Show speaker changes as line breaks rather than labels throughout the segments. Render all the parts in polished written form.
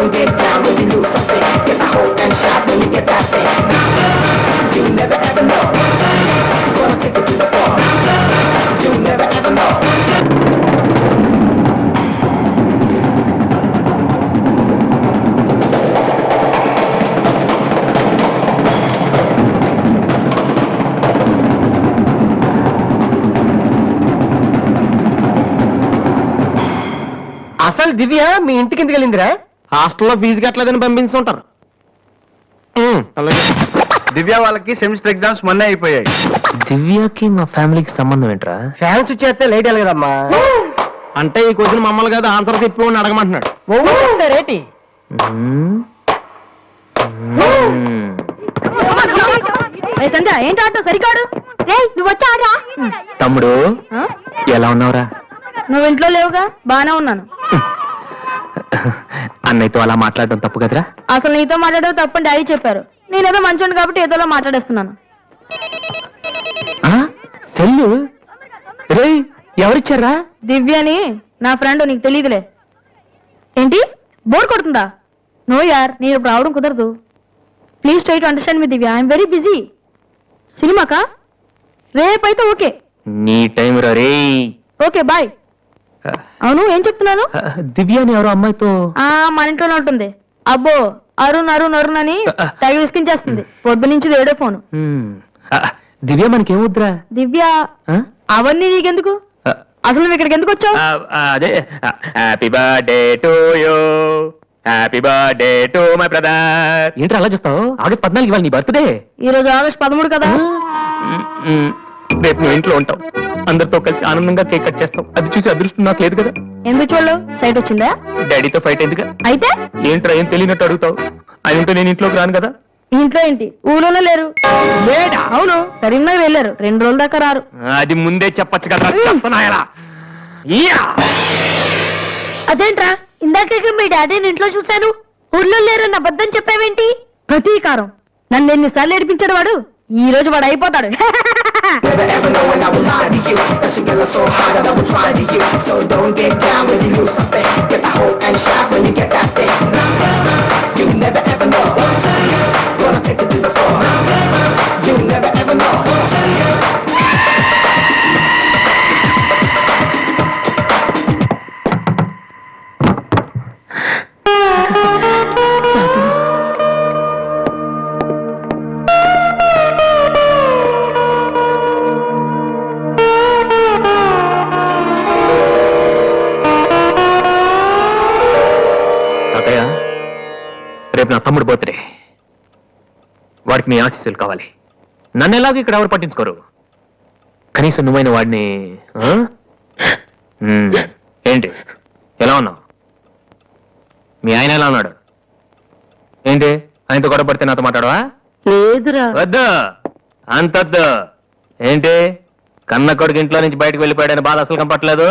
don't get down when you lose something. Get the hope and shot when you get that thing. You never ever know. Gonna take it to the floor. You never ever know.
అసలు దివ్య మీ ఇంటికి ఎందుకు వెళ్ళిందిరా? హాస్టల్లో fee కట్టలేదని పంపిస్తుంటారు.
దివ్య వాళ్ళకి semester exams మొన్నే అయిపోయాయి.
దివ్యకి మా ఫ్యామిలీకి సంబంధం ఏంట్రా? ఫ్యాన్స్ చేస్తే లేట్ వెళ్ళగదమ్మా. అంటే ఈ క్వశ్చన్ మమ్మల్ని కదా ఆన్సర్ తిప్పి అడగమంటున్నాడు. రేటి
సంధ్య ఏంటి ఆటో సరికాడు? నువ్వు వచ్చారా?
తమ్ముడు ఎలా ఉన్నావురా?
నువ్వు ఇంట్లో లేవుగా? బానే ఉన్నాను.
అన్నయ్యతో అలా మాట్లాడడం తప్పు కదరా?
అసలు నీతో మాట్లాడడం తప్పని డాడీ చెప్పారు. నేనేదో మంచోండి కాబట్టి ఏదోలా మాట్లాడేస్తున్నాను.
సెల్లు రే ఎవరిచ్చారా?
దివ్యని, నా ఫ్రెండ్. నీకు తెలియదులే. ఏంటి బోర్ కొడుతుందా? నో యార్, నేను ఇప్పుడు రావడం కుదరదు. Please try to understand me Divya. I'm very busy. సినిమాకా? రేపైతే ఓకే.
నీ టైం రే.
Okay bye. అవును ఏం చెప్తున్నాను?
దివ్యాని ఎవరో అమ్మాయితో
మన ఇంట్లోనే ఉంటుంది. అబ్బో అరుణ్ అరుణ్ అరుణ్ అని తెగ విసికించేస్తుంది. పొద్దు నుంచి ఏడో ఫోను.
దివ్య మనకేమొద్దురా?
దివ్య అవన్నీ నీకెందుకు? అసలు నువ్వు ఇక్కడికి ఎందుకు వచ్చావు?
అదే happy birthday to you, happy birthday to my brother. ఏంటి అలా చూస్తావు? ఆగస్ట్ 14 ఇవాళ నీ బర్త్డే.
ఈ రోజు ఆగస్ట్ 13 కదా.
రేపు నువ్వు ఇంట్లో ఉంటావు, అందరితో కలిసి ఆనందంగా కేక్ కట్ చేస్తావు. అది చూసి అదృష్టం నాకు లేదు కదా.
ఎందుకు చూడలేవు? సైట్ వచ్చిందా?
డాడీతో ఫైట్ ఎందుకు?
అయితే
ఏంట్రా ఏం తెలియనట్టు అడుగుతావు? ఆయన ఉంటే నేను ఇంట్లోకి రాను కదా.
ఇంట్లో ఏంటి? ఊళ్ళోనే లేరు. అవును, కరీంనగర్ వెళ్ళారు. 2 రోజుల దాకా రారు.
అది ముందే చెప్పచ్చు కదా.
అదేంట్రా ఇందాక మీ డాడీని ఇంట్లో చూశాను, ఊర్లో లేరన్న అబద్ధం చెప్పావేంటి? ప్రతీకారం. నన్ను ఎన్నిసార్లు ఏడిపించాడు వాడు. ఈ రోజు వాడు అయిపోతాడు.
Never ever know when I will lie to you. That you get so high that I will try to you. So don't get down when you lose something. Get the hope and shot when you get that thing. You never ever know. Gonna take it to the floor. You never ever know.
రేపు నా తమ్ముడు birthday. వాడికి నీ ఆశీస్సులు కావాలి. నన్ను ఎలాగో ఇక్కడ ఎవరు పట్టించుకోరు. కనీసం నువ్వైన వాడిని. ఏంటి ఎలా ఉన్నావు? మీ ఆయన ఎలా ఉన్నాడు? ఏంటి ఆయనతో గొడవ పడితే నాతో మాట్లాడవా?
లేదురా.
వద్దు అంతొద్దు. ఏంటి కన్న కొడుకు ఇంట్లో నుంచి బయటకు వెళ్ళిపోయాడని బాధ అసలు కనపట్లేదు?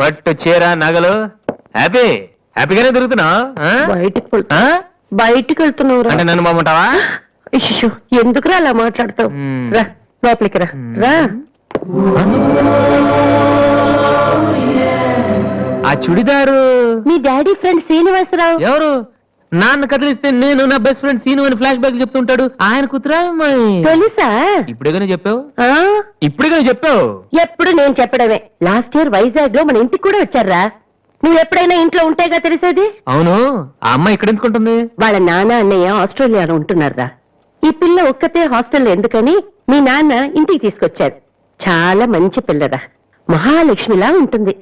పట్టు చీర నగలు హ్యాపీగానే దొరుకుతున్నావు.
బయటికి వెళ్తున్నావు
అంటే నన్ను బాగుంటావా?
ఎందుకురా అలా మాట్లాడతావు? రా లోపలికి రా. రా.
ఆ చుడిదారు
మీ డాడీ ఫ్రెండ్ శ్రీనివాసరావు.
ఎవరు? నాన్న కదిలిస్తే నేను నా బెస్ట్ ఫ్రెండ్ సీను అని ఫ్లాష్ బ్యాక్ చెప్తుంటాడు. ఆయన కూతురా?
తెలుసా?
ఇప్పుడేగానే చెప్పావు. ఇప్పుడేగానే చెప్పావు.
ఎప్పుడు నేను చెప్పడమే. లాస్ట్ ఇయర్ వైజాగ్ లో మన ఇంటికి కూడా వచ్చారా. నువ్వు ఎప్పుడైనా ఇంట్లో ఉంటేగా తెలిసేది.
అవును, ఆ అమ్మాయి ఇక్కడ ఎందుకుంటుంది?
వాళ్ళ నాన్న అన్నయ్య ఆస్ట్రేలియాలో ఉంటున్నారా. ఈ పిల్ల ఒక్కతే హాస్టల్లో ఎందుకని మీ నాన్న ఇంటికి తీసుకొచ్చారు. చాలా మంచి పిల్లరా, మహాలక్ష్మిలా ఉంటుంది.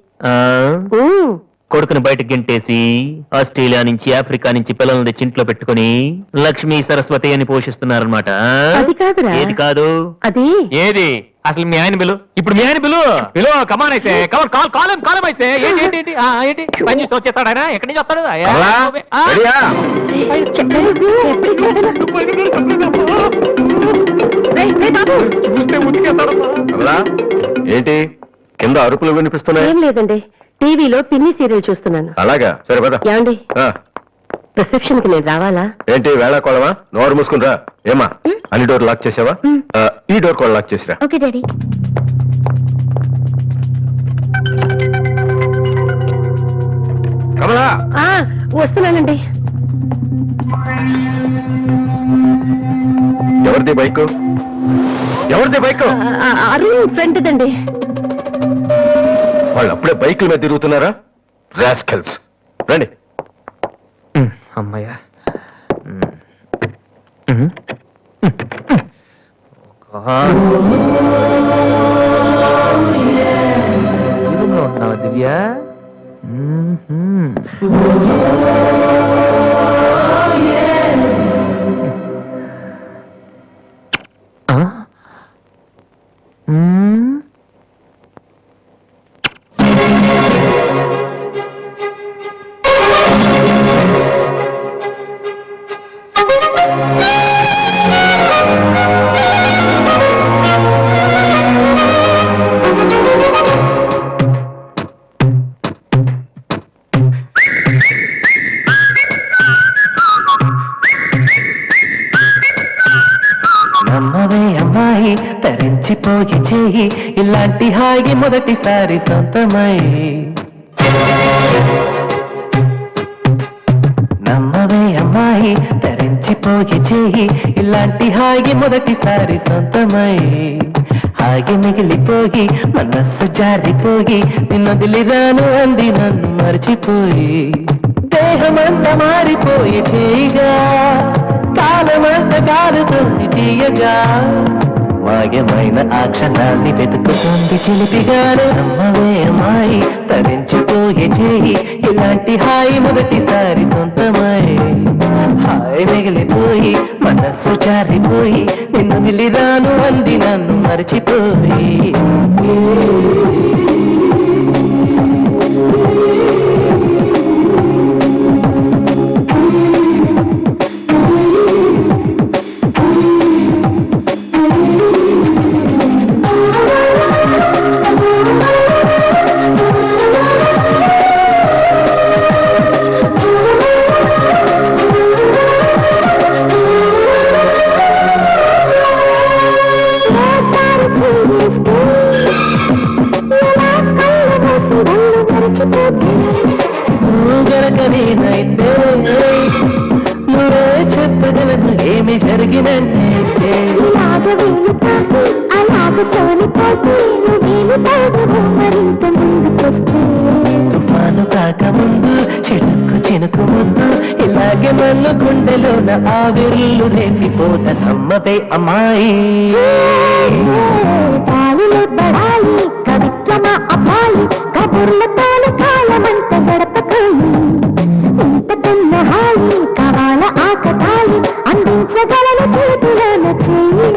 కొడుకుని బయటకు గెంటేసి ఆస్ట్రేలియా నుంచి ఆఫ్రికా నుంచి పిల్లల్ని తెచ్చి ఇంట్లో పెట్టుకుని లక్ష్మీ సరస్వతి అని పోషిస్తున్నారన్నమాట.
అది కాదురా.
ఏది కాదు?
అది
ఏది? అసలు మీ ఆయన బిలు. ఇప్పుడు మీ ఆయన బిలు కమాన్ అయితే కాలం అయితే ఏంటి పని చూసి వచ్చేస్తాడు ఆయన. ఎక్కడి నుంచి వస్తాడు?
ఏంటి కింద అరుపులు వినిపిస్తున్నాయి?
ఏం లేదండి, టీవీలో పిన్ని సీరియల్ చూస్తున్నాను.
అలాగా, సరే పద.
ఏమండి రిసెప్షన్ కి నేను రావాలా?
ఏంటి వేళ కోళమా? నోరు మూసుకుని రా. ఏమా అన్ని డోర్ లాక్ చేసావా? ఈ డోర్ కూడా లాక్ చేసిరా.
Okay daddy.
కమలా
వస్తున్నానండి.
ఎవరిది బైక్? ఎవరిది బైక్?
అరుణ్ ఫ్రెండ్ దండి.
వాళ్ళు అప్పుడే బైకుల మీద తిరుగుతున్నారా? రాస్కెల్స్. రండి.
అమ్మయ్యా. ఉన్నావా దివ్య?
నమ్మవే అమ్మాయి తరించిపోయి చేయి ఇలాంటి హాయి మొదటిసారి సొంతమై. నమ్మవే అమ్మాయి తరించిపోయి చేయి ఇలాంటి హాయి మొదటిసారి సొంతమై. హాయి మిగిలిపోయి మనస్సు జారిపోయి నిన్నొదిలిరాను అంది నన్ను మర్చిపోయి. దేహమంతా మారిపోయి చేయగా కాలమంత కాలుతుంది తీయగా మాయమైన ఆ క్షణాన్ని వెతుకుతుంది చిలిపిగాను. అమ్మవే అమ్మాయి తరించిపోయే చేయి ఇలాంటి హాయి మొదటిసారి సొంతమై. హాయి మిగిలిపోయి మనస్సు జారిపోయి నిన్ను నిలిరాను అంది నన్ను మర్చిపోయి. గనకనేనైతే నువ్వే చెప్పగలను ఏమి జరిగినంటే. తుఫాను కాకముందు చిడుకు చినుకు ముందు ఇలాగే మల్లు గుండెలోన ఆవిర్లు రేపిపోత. నమ్మవే అమ్మాయి కవిత్వమ అమ్మాయి కబుర్లతోను కాలమంత గడపకాయి. ఇంతకన్న హాయి కావాల ఆకతాయి అందించగలను చేతులను చేయి.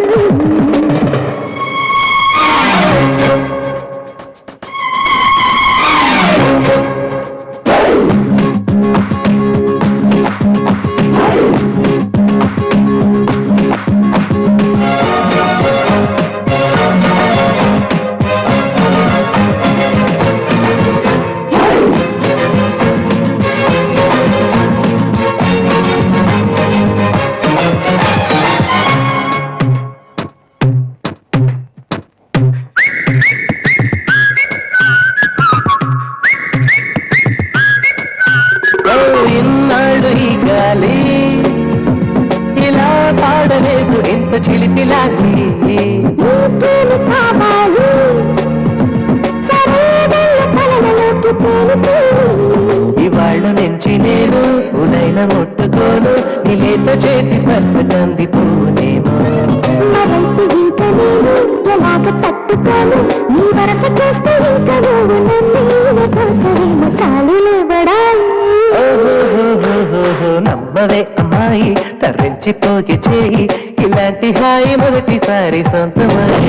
ఇన్నాడు ఈ గాలి ఇలా పాడలేదు ఎంత చిలిపిలాలి. ఇవాళ్ళ నుంచి నేను ఉదైన ముట్టుకోను నిలేత చేతి స్పర్శ కందిపోనేమో. ఎలాగ తట్టుకోను నీ వరస చేస్తే ఇంకా నమ్మవే అమ్మాయి తరించిపోయి చేయి ఇలాంటి హాయి మొదటిసారి సొంతమై.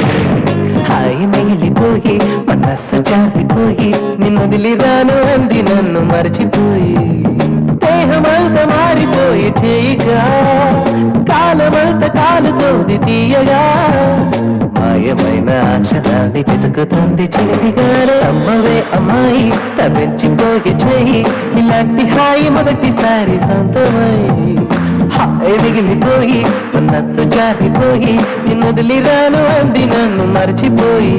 హాయి మిగిలిపోయి మనస్సు జారిపోయి నిన్నొదిలిరాను అంది నన్ను మర్చిపోయి. దేహమంత మారిపోయి చేయగా కాలమంత కాలుతోంది తీయగా మాయమైన అక్షరాన్ని వెతుకుతుంది చిలిపిగాను. అమ్మవే అమ్మాయి తరించిపోయి చేయి ఇలాంటి హాయి మొదటిసారి సొంతమై. హాయి మిగిలిపోయి మనస్సు జారిపోయి నిన్నొదిలిరాను అంది నన్ను మర్చిపోయి.